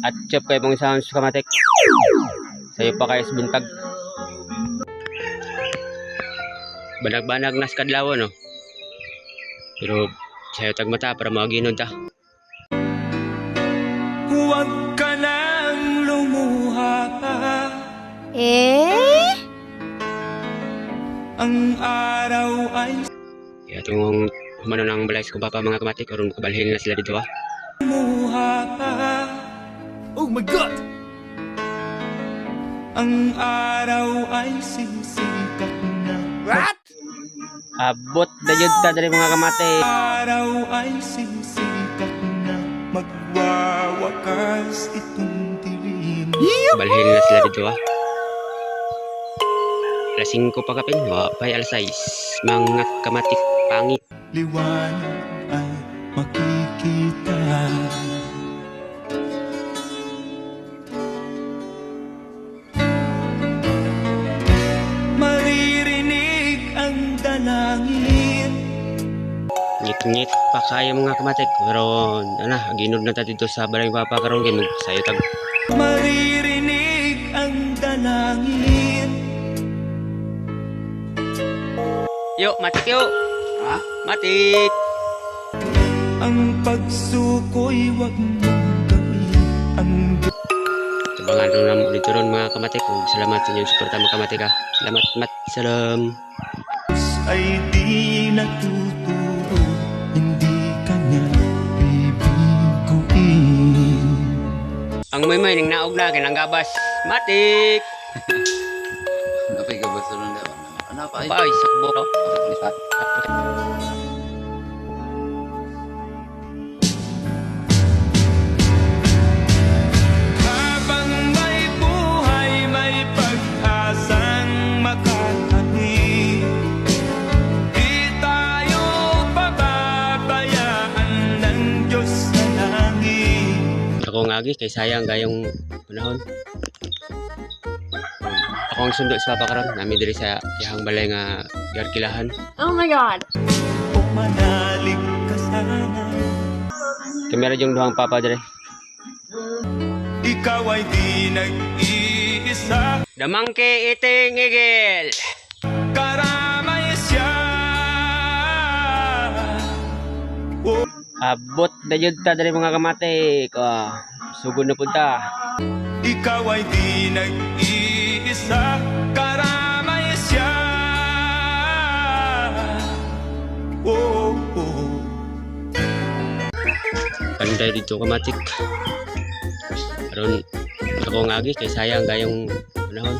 At chop kayo pong sounds kamatik. Sa'yo pa kayo sa buntag. Banag-banag nas kadlaw no. Pero sa'yo tagmata para maginod ta. Huwag ka nang lumuha. Ang araw ay Kaya itong humano ng balay sa kubapa mga kamatik. Karoon makabalhin na sila dito lumuha. Oh my God! Ang araw ay sisikat na. What? Abot na yun ta dali mga kamatik. Araw ay sisikat na. Magwawakas itong dilim. Balhin na sila dito Alas 5 pa kapin. Wapay alas 6. Mga kamatik pangit. Liwanag ay makikita. Maririnig ang dalangin. Ngit-ngit pa kaya mga kamatik. Pero ginod na ta dito sa balay papa karon kay sayo tag. Maririnig ang dalangin. Yo, matik yo. Ha? Matik. Ang pagsuko'y wag mong gawin. Ang Tabangan ron na ulit ron mga kamatik. Salamat sa inyong suporta mga kamatik ha. Salamat mat. Salam. Diyos ay di natuturo. Hindi kanya bibiguin. Ang may ning naog na kinang gabas. Matik. Napay ka ba sa nung daw? Ano pa? Ay, sakbo no. Habang may buhay, may pag-asang makatanim. Di tayo pababayaan ng Diyos sa langit. Ako ngagi kay sayang gayong panahon. Ako ang sundo sa papa karon. Nami diri sa tihang balay nga garkilahan. Oh my God. O manalig ka sana. Kamera yung duhang papa diri. Ikaw ay di nag-iisa. Damangke iting igil. Karamay siya. Oh, Abot na yun ta dali mga kamatik. Sugod na punta. ikaw ay di nag-iisa. Karamay siya. Oh, oh. Panday dito kamatik. Karon ako ngagi kay sayang gayong panahon.